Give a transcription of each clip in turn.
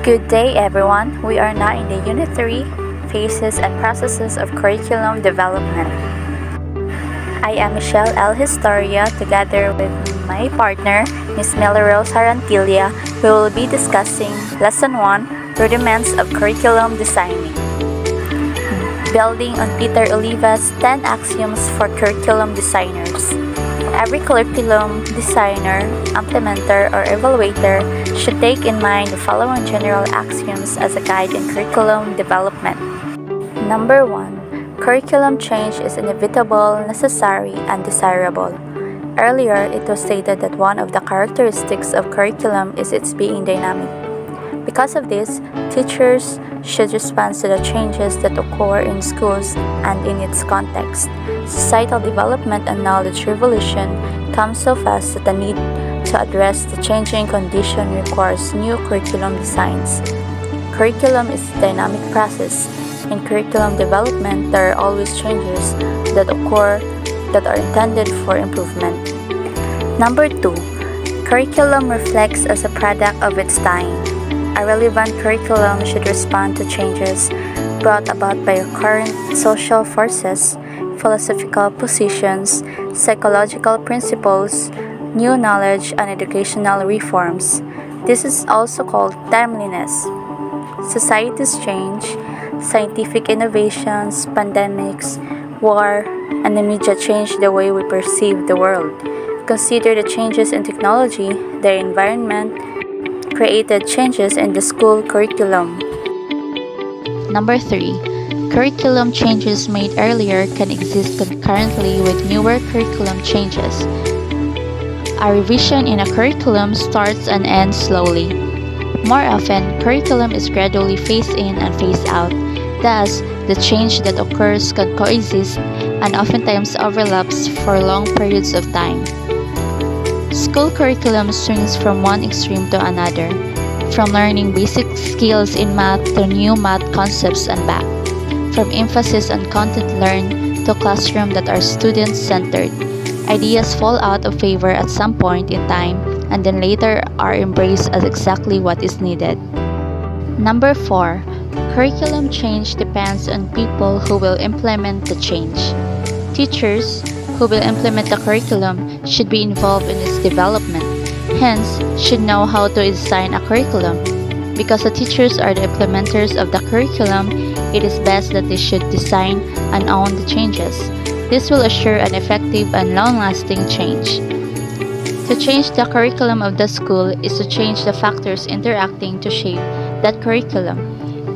Good day, everyone. We are now in the Unit 3 Phases and Processes of Curriculum Development. I am Michelle L. Historia, together with my partner, Ms. Melrose Harantilla. We will be discussing Lesson 1, Rudiments of Curriculum Designing. Building on Peter Oliva's 10 Axioms for Curriculum Designers. Every curriculum designer, implementer, or evaluator should take in mind the following general axioms as a guide in curriculum development. Number 1. Curriculum change is inevitable, necessary, and desirable. Earlier, it was stated that one of the characteristics of curriculum is its being dynamic. Because of this, teachers should respond to the changes that occur in schools and in its context. Societal development and knowledge revolution come so fast that the need to address the changing condition requires new curriculum designs. Curriculum is a dynamic process. In curriculum development, there are always changes that occur that are intended for improvement. Number 2. Curriculum reflects as a product of its time. A relevant curriculum should respond to changes brought about by current social forces, philosophical positions, psychological principles, new knowledge, and educational reforms. This is also called timeliness. Societies change, scientific innovations, pandemics, war, and the media change the way we perceive the world. Consider the changes in technology, the environment, created changes in the school curriculum. Number 3. Curriculum changes made earlier can exist concurrently with newer curriculum changes. A revision in a curriculum starts and ends slowly. More often, curriculum is gradually phased in and phased out. Thus, the change that occurs can coexist and oftentimes overlaps for long periods of time. School curriculum swings from one extreme to another, from learning basic skills in math to new math concepts and back, from emphasis on content learned to classrooms that are student-centered. Ideas fall out of favor at some point in time and then later are embraced as exactly what is needed. Number 4. Curriculum change depends on people who will implement the change. Teachers who will implement the curriculum should be involved in its development, hence should know how to design a curriculum. Because the teachers are the implementers of the curriculum, it is best that they should design and own the changes. This will assure an effective and long-lasting change. To change the curriculum of the school is to change the factors interacting to shape that curriculum.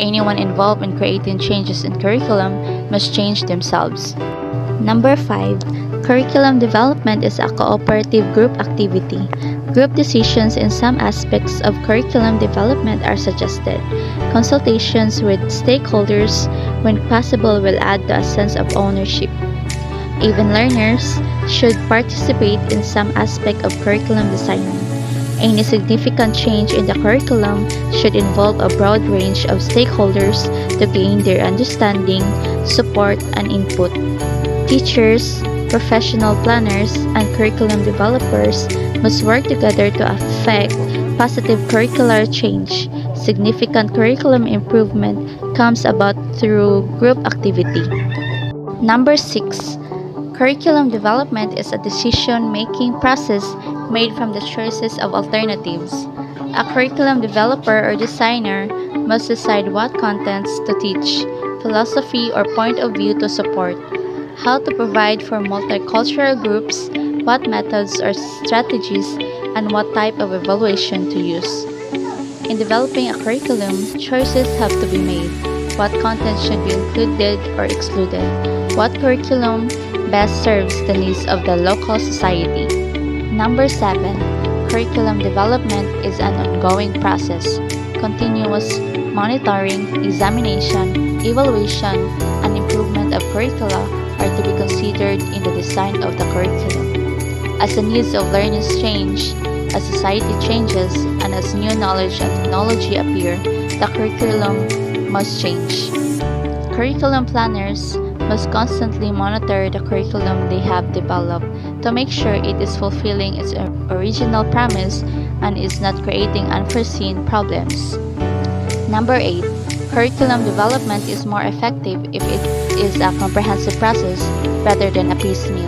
Anyone involved in creating changes in curriculum must change themselves. Number 5. Curriculum development is a cooperative group activity. Group decisions in some aspects of curriculum development are suggested. Consultations with stakeholders, when possible, will add to a sense of ownership. Even learners should participate in some aspect of curriculum designing. Any significant change in the curriculum should involve a broad range of stakeholders to gain their understanding, support, and input. Teachers, professional planners, and curriculum developers must work together to affect positive curricular change. Significant curriculum improvement comes about through group activity. Number 6. Curriculum development is a decision-making process made from the choices of alternatives. A curriculum developer or designer must decide what contents to teach, philosophy or point of view to support, how to provide for multicultural groups, what methods or strategies, and what type of evaluation to use. In developing a curriculum, choices have to be made. What content should be included or excluded? What curriculum best serves the needs of the local society? Number 7. Curriculum development is an ongoing process. Continuous monitoring, examination, evaluation, and improvement of curricula are to be considered in the design of the curriculum. As the needs of learners change, as society changes, and as new knowledge and technology appear, the curriculum must change. Curriculum planners must constantly monitor the curriculum they have developed to make sure it is fulfilling its original promise and is not creating unforeseen problems. Number 8. Curriculum development is more effective if it is a comprehensive process rather than a piecemeal.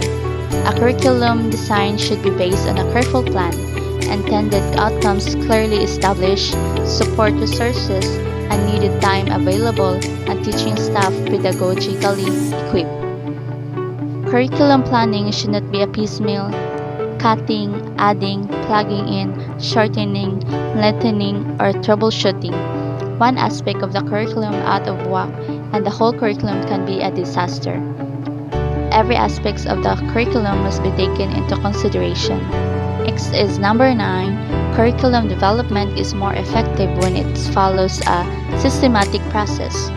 A curriculum design should be based on a careful plan, intended outcomes clearly established, support resources, and needed time available, and teaching staff pedagogically equipped. Curriculum planning should not be a piecemeal, cutting, adding, plugging in, shortening, lengthening, or troubleshooting one aspect of the curriculum out of whack, and the whole curriculum can be a disaster. Every aspect of the curriculum must be taken into consideration. Next is number 9. Curriculum development is more effective when it follows a systematic process.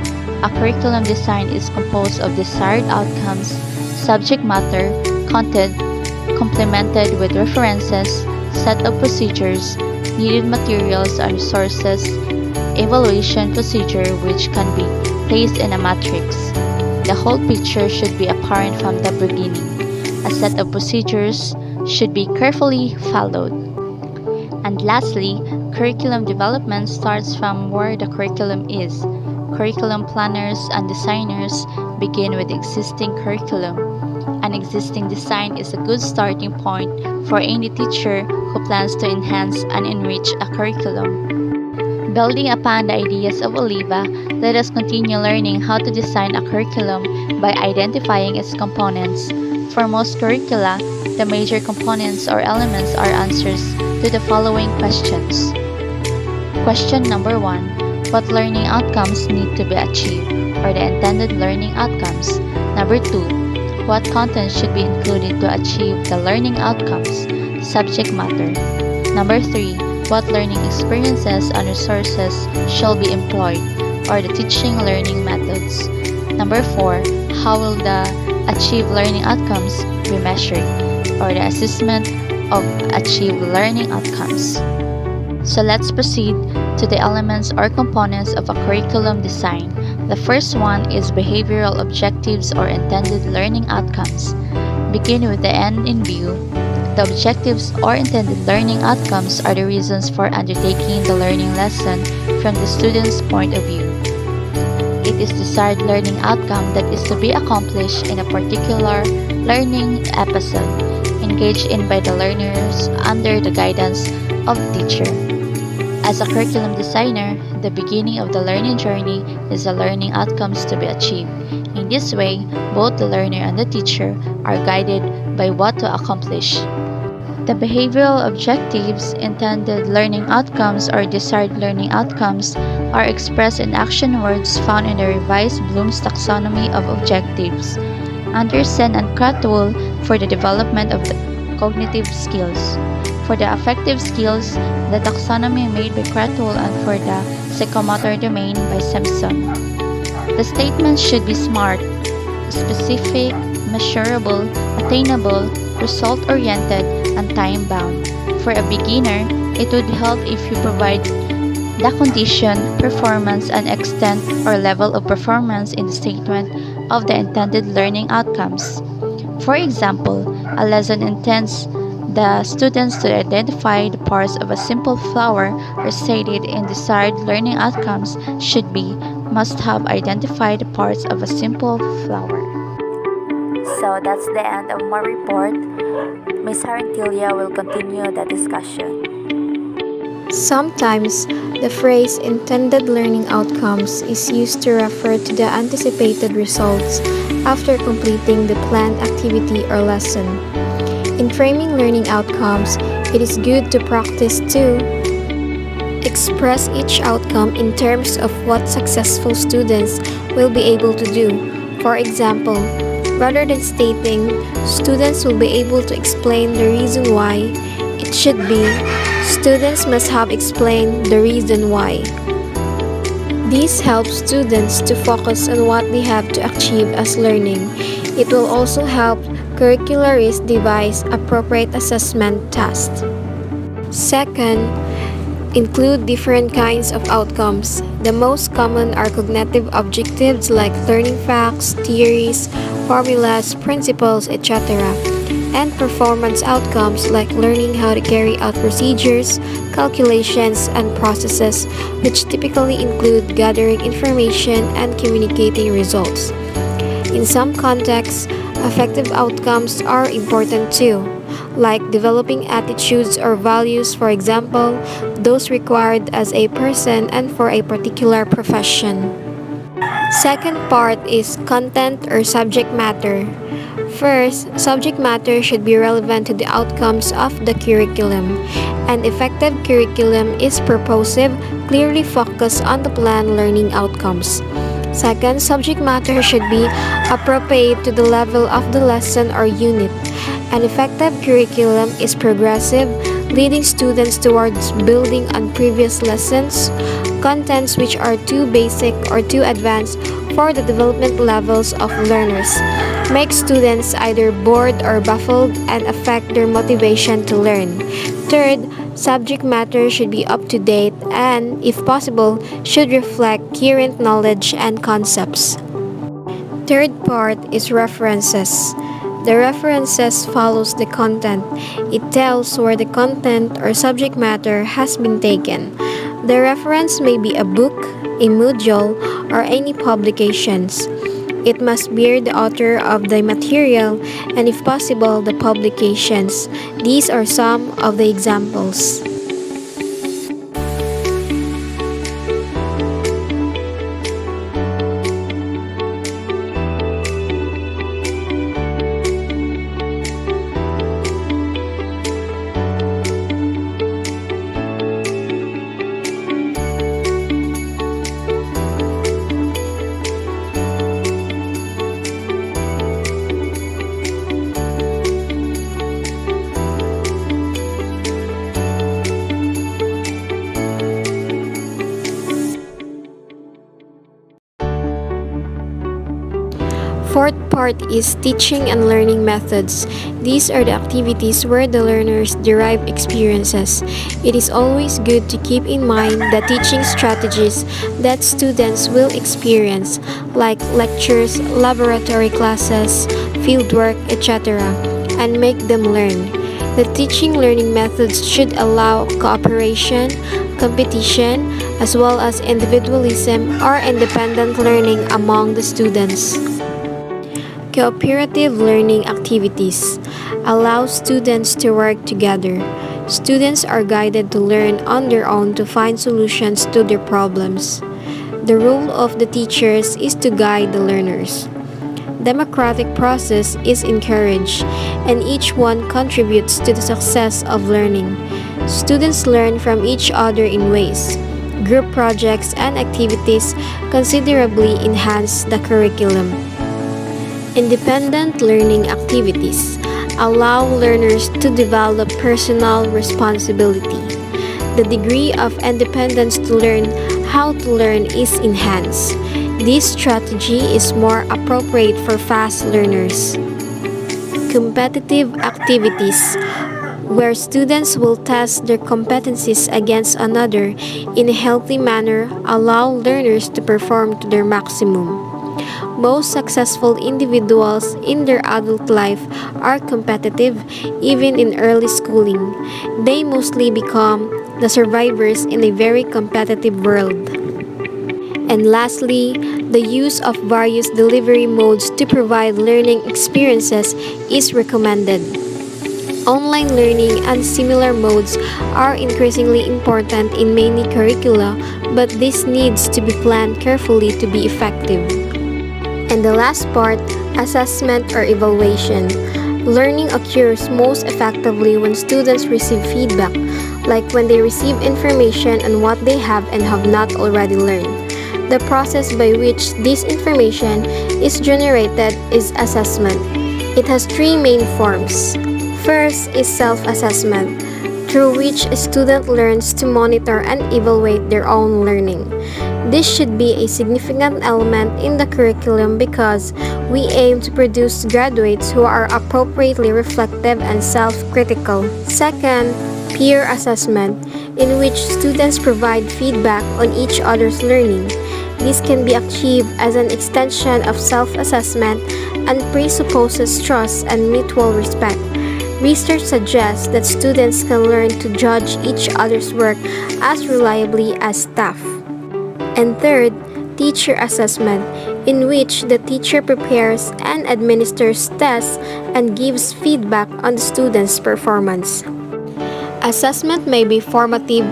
A curriculum design is composed of desired outcomes, subject matter, content, complemented with references, set of procedures, needed materials and resources, evaluation procedure which can be placed in a matrix. The whole picture should be apparent from the beginning. A set of procedures should be carefully followed. And lastly, curriculum development starts from where the curriculum is. Curriculum planners and designers begin with existing curriculum. An existing design is a good starting point for any teacher who plans to enhance and enrich a curriculum. Building upon the ideas of Oliva, let us continue learning how to design a curriculum by identifying its components. For most curricula, the major components or elements are answers to the following questions. Question number 1. What learning outcomes need to be achieved, or the intended learning outcomes? Number 2. What content should be included to achieve the learning outcomes? Subject matter. Number 3. What learning experiences and resources shall be employed, or the teaching learning methods? Number 4. How will the achieved learning outcomes be measured, or the assessment of achieved learning outcomes? So let's proceed to the elements or components of a curriculum design. The first one is behavioral objectives or intended learning outcomes. Begin with the end in view. The objectives or intended learning outcomes are the reasons for undertaking the learning lesson from the student's point of view. It is desired learning outcome that is to be accomplished in a particular learning episode, engaged in by the learners under the guidance of the teacher. As a curriculum designer, the beginning of the learning journey is the learning outcomes to be achieved. In this way, both the learner and the teacher are guided by what to accomplish. The behavioral objectives, intended learning outcomes, or desired learning outcomes are expressed in action words found in the revised Bloom's taxonomy of objectives. Anderson and Cratwell for the development of the cognitive skills. For the affective skills, the taxonomy made by Cratwell, and for the psychomotor domain by Simpson. The statements should be SMART, specific, measurable, attainable, result-oriented, and time-bound. For a beginner, it would help if you provide the condition, performance, and extent or level of performance in the statement of the intended learning outcomes. For example, a lesson intends the students to identify the parts of a simple flower, or stated in desired learning outcomes should be must have identified the parts of a simple flower. So that's the end of my report. Ms. Harantilia will continue the discussion. Sometimes, the phrase intended learning outcomes is used to refer to the anticipated results after completing the planned activity or lesson. In framing learning outcomes, it is good to practice to express each outcome in terms of what successful students will be able to do. For example, rather than stating, students will be able to explain the reason why, it should be, students must have explained the reason why. This helps students to focus on what they have to achieve as learning. It will also help curricularists devise appropriate assessment tasks. Second, include different kinds of outcomes. The most common are cognitive objectives like learning facts, theories, formulas, principles, etc. and performance outcomes like learning how to carry out procedures, calculations, and processes, which typically include gathering information and communicating results. In some contexts, affective outcomes are important too, like developing attitudes or values, for example, those required as a person and for a particular profession. Second part is content or subject matter. First, subject matter should be relevant to the outcomes of the curriculum. An effective curriculum is purposive, clearly focused on the planned learning outcomes. Second, subject matter should be appropriate to the level of the lesson or unit. An effective curriculum is progressive, leading students towards building on previous lessons. Contents which are too basic or too advanced for the development levels of learners make students either bored or baffled and affect their motivation to learn. Third, subject matter should be up to date and, if possible, should reflect current knowledge and concepts. Third part is references. The references follows the content. It tells where the content or subject matter has been taken. The reference may be a book, a module, or any publications. It must bear the author of the material and, if possible, the publications. These are some of the examples. Fourth part is teaching and learning methods. These are the activities where the learners derive experiences. It is always good to keep in mind the teaching strategies that students will experience, like lectures, laboratory classes, fieldwork, etc., and make them learn. The teaching learning methods should allow cooperation, competition, as well as individualism or independent learning among the students. Cooperative learning activities allow students to work together. Students are guided to learn on their own to find solutions to their problems. The role of the teachers is to guide the learners. Democratic process is encouraged, and each one contributes to the success of learning. Students learn from each other in ways. Group projects and activities considerably enhance the curriculum. Independent learning activities allow learners to develop personal responsibility. The degree of independence to learn how to learn is enhanced. This strategy is more appropriate for fast learners. Competitive activities, where students will test their competencies against another in a healthy manner, allow learners to perform to their maximum. Most successful individuals in their adult life are competitive, even in early schooling. They mostly become the survivors in a very competitive world. And lastly, the use of various delivery modes to provide learning experiences is recommended. Online learning and similar modes are increasingly important in many curricula, but this needs to be planned carefully to be effective. And the last part, assessment or evaluation. Learning occurs most effectively when students receive feedback, like when they receive information on what they have and have not already learned. The process by which this information is generated is assessment. It has three main forms. First is self-assessment, through which a student learns to monitor and evaluate their own learning. This should be a significant element in the curriculum because we aim to produce graduates who are appropriately reflective and self-critical. Second, peer assessment, in which students provide feedback on each other's learning. This can be achieved as an extension of self-assessment and presupposes trust and mutual respect. Research suggests that students can learn to judge each other's work as reliably as staff. And third, teacher assessment, in which the teacher prepares and administers tests and gives feedback on the student's performance. Assessment may be formative,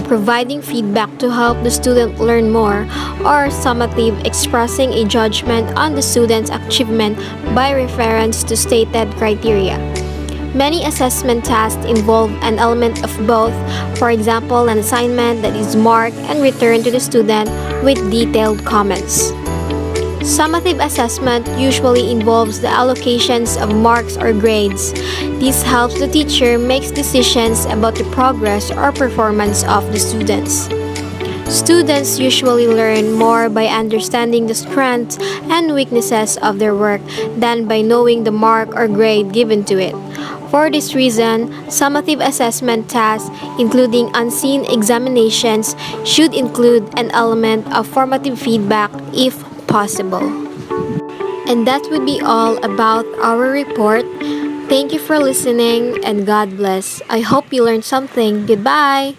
providing feedback to help the student learn more, or summative, expressing a judgment on the student's achievement by reference to stated criteria. Many assessment tasks involve an element of both, for example, an assignment that is marked and returned to the student with detailed comments. Summative assessment usually involves the allocations of marks or grades. This helps the teacher make decisions about the progress or performance of the students. Students usually learn more by understanding the strengths and weaknesses of their work than by knowing the mark or grade given to it. For this reason, summative assessment tasks, including unseen examinations, should include an element of formative feedback if possible. And that would be all about our report. Thank you for listening and God bless. I hope you learned something. Goodbye!